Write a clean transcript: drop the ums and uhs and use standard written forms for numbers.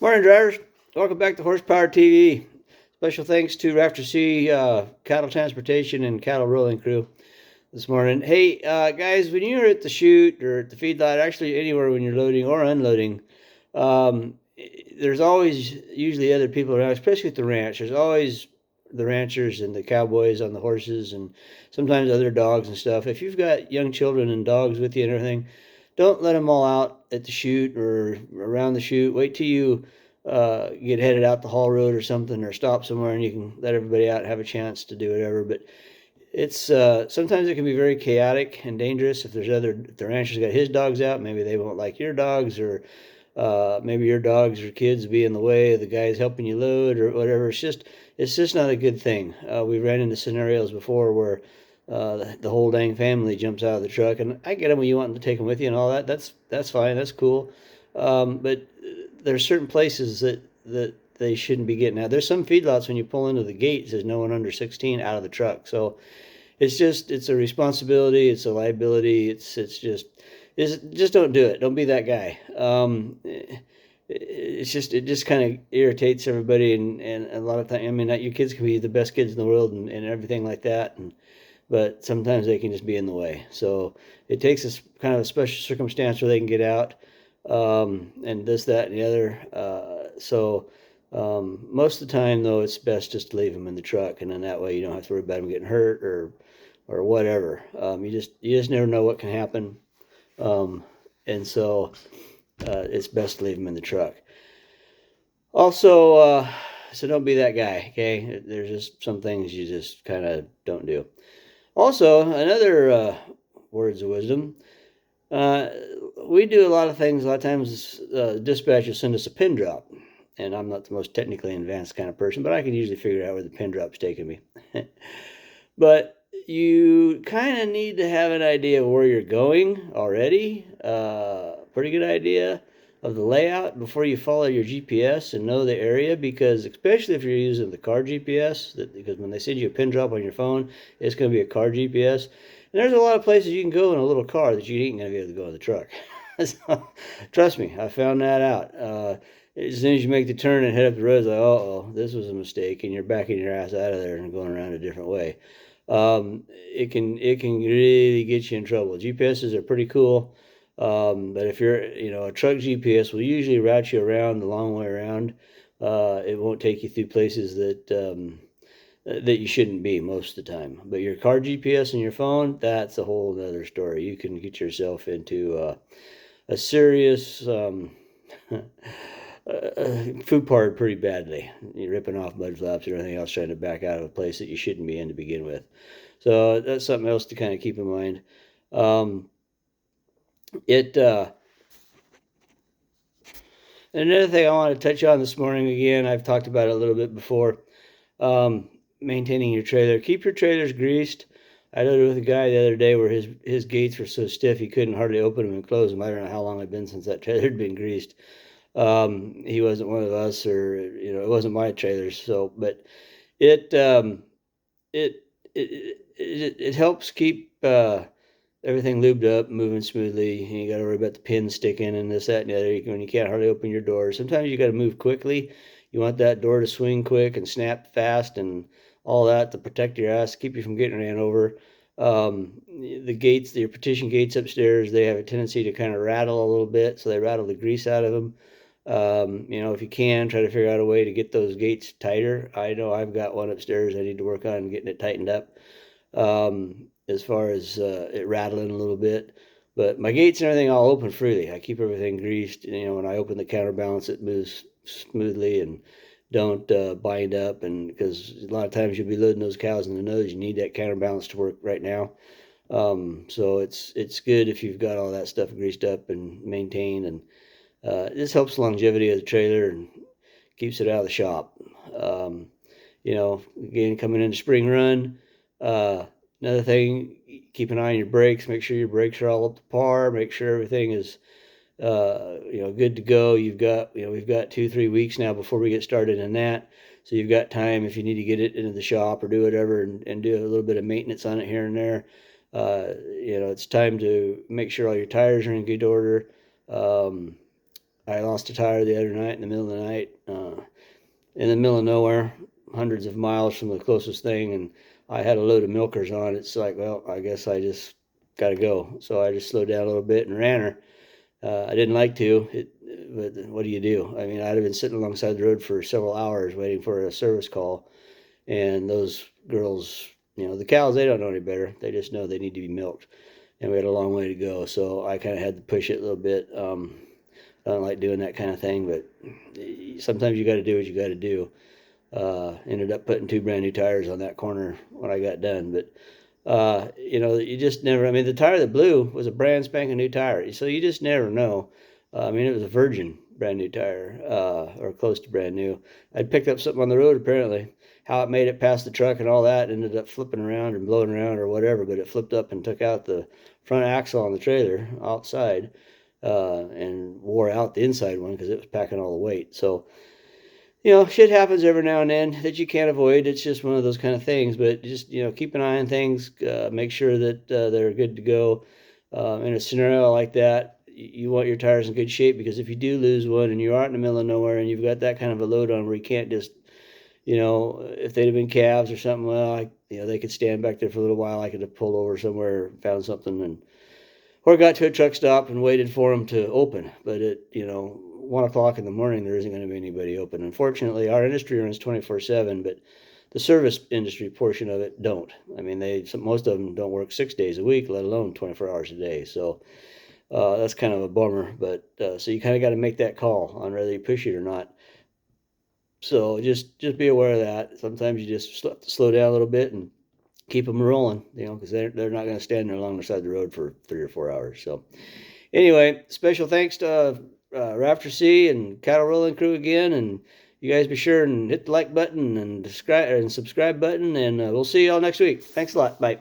Morning, drivers. Welcome back to Horsepower TV. Special thanks to Rafter C Cattle Transportation and Cattle Rolling Crew this morning. Hey, guys, when you're at the chute or at the feedlot, actually anywhere when you're loading or unloading, um, there's always usually other people around, especially at the ranch. There's always the ranchers and the cowboys on the horses and sometimes other dogs and stuff. If you've got young children and dogs with you and everything, don't let them all out at the chute or around the chute. Wait till you get headed out the haul road or something, or stop somewhere, and you can let everybody out and have a chance to do whatever. But it's sometimes it can be very chaotic and dangerous if the rancher's got his dogs out. Maybe they won't like your dogs, or maybe your dogs or kids be in the way of the guys helping you load or whatever. It's just not a good thing. We ran into scenarios before where the whole dang family jumps out of the truck, and I get them when you want to take them with you and all that. That's fine. That's cool. But there's certain places that they shouldn't be getting out. There's some feedlots when you pull into the gate it says no one under 16 out of the truck. So it's a responsibility. It's a liability. It's just don't do it. Don't be that guy. It just kind of irritates everybody, and a lot of times, I mean, your kids can be the best kids in the world and everything like that, but sometimes they can just be in the way. So it takes a kind of a special circumstance where they can get out, and this, that, and the other. Most of the time, though, it's best just to leave them in the truck, and then that way you don't have to worry about them getting hurt or whatever. You just never know what can happen, um, and so it's best to leave them in the truck. Also, so don't be that guy. Okay, there's just some things you just kind of don't do. Also, another words of wisdom. Uh, we do a lot of things. A lot of times, dispatch will send us a pin drop, and I'm not the most technically advanced kind of person, but I can usually figure out where the pin drop's taking me. But you kind of need to have an idea of where you're going already. Pretty good idea of the layout before you follow your GPS and know the area, because especially if you're using the car GPS, because when they send you a pin drop on your phone, it's going to be a car GPS. And there's a lot of places you can go in a little car that you ain't going to be able to go in the truck. So, trust me, I found that out. As soon as you make the turn and head up the road, it's like, oh, this was a mistake, and you're backing your ass out of there and going around a different way. It can really get you in trouble. GPSs are pretty cool, but if you're a truck GPS will usually route you around the long way around. It won't take you through places that you shouldn't be most of the time. But your car GPS and your phone, that's a whole other story. You can get yourself into a serious food part pretty badly. You're ripping off mud flaps and everything else trying to back out of a place that you shouldn't be in to begin with. So that's something else to kind of keep in mind. Um, it Another thing I want to touch on this morning, again, I've talked about it a little bit before. Um, Maintaining your trailer. Keep your trailers greased. I loaded with a guy the other day where his gates were so stiff he couldn't hardly open them and close them. I don't know how long it'd been since that trailer had been greased. He wasn't one of us, or it wasn't my trailer. So, but it it it helps keep everything lubed up, moving smoothly. You got to worry about the pins sticking and this, that, and the other. When you can't hardly open your door, sometimes you got to move quickly. You want that door to swing quick and snap fast and all that to protect your ass, keep you from getting ran over. The gates, your partition gates upstairs, they have a tendency to kind of rattle a little bit, so they rattle the grease out of them. If you can, try to figure out a way to get those gates tighter. I know I've got one upstairs I need to work on getting it tightened up, as far as it rattling a little bit. But my gates and everything all open freely. I keep everything greased. When I open the counterbalance, it moves smoothly and don't bind up. And because a lot of times you'll be loading those cows in the nose, you need that counterbalance to work right now. So it's good if you've got all that stuff greased up and maintained, and this helps the longevity of the trailer and keeps it out of the shop. Um, Again, coming into spring run, uh, another thing, keep an eye on your brakes. Make sure your brakes are all up to par. Make sure everything is, good to go. We've got 2, 3 weeks now before we get started in that. So you've got time if you need to get it into the shop or do whatever, and do a little bit of maintenance on it here and there. It's time to make sure all your tires are in good order. Um, I lost a tire the other night in the middle of the night, in the middle of nowhere, hundreds of miles from the closest thing, and I had a load of milkers on. It's like, well, I guess I just got to go. So I just slowed down a little bit and ran her. I didn't like to, but what do you do? I mean, I'd have been sitting alongside the road for several hours waiting for a service call, and those girls, the cows, they don't know any better. They just know they need to be milked, and we had a long way to go. So I kind of had to push it a little bit. I don't like doing that kind of thing, but sometimes you got to do what you got to do. Ended up putting two brand new tires on that corner when I got done, but you just never. I mean, the tire that blew was a brand spanking new tire, so you just never know. I mean, it was a virgin brand new tire, or close to brand new. I'd picked up something on the road apparently. How it made it past the truck and all that ended up flipping around and blowing around or whatever, but it flipped up and took out the front axle on the trailer outside, and wore out the inside one because it was packing all the weight. So shit happens every now and then that you can't avoid. It's just one of those kind of things. But just keep an eye on things. Make sure that they're good to go. In a scenario like that, you want your tires in good shape, because if you do lose one and you're out in the middle of nowhere and you've got that kind of a load on where you can't just, if they'd have been calves or something, well, they could stand back there for a little while. I could have pulled over somewhere, found something, or got to a truck stop and waited for them to open. But 1 o'clock in the morning, there isn't going to be anybody open. Unfortunately, our industry runs 24/7, but the service industry portion of it don't. I mean, most of them don't work 6 days a week, let alone 24 hours a day. So that's kind of a bummer. But so you kind of got to make that call on whether you push it or not. So just be aware of that. Sometimes you just have to slow down a little bit and keep them rolling, because they're not going to stand there along the side of the road for 3 or 4 hours. So anyway, special thanks to Rafter C and Cattle Rolling Crew again, and you guys be sure and hit the like button and subscribe button, and we'll see y'all next week. Thanks a lot. Bye.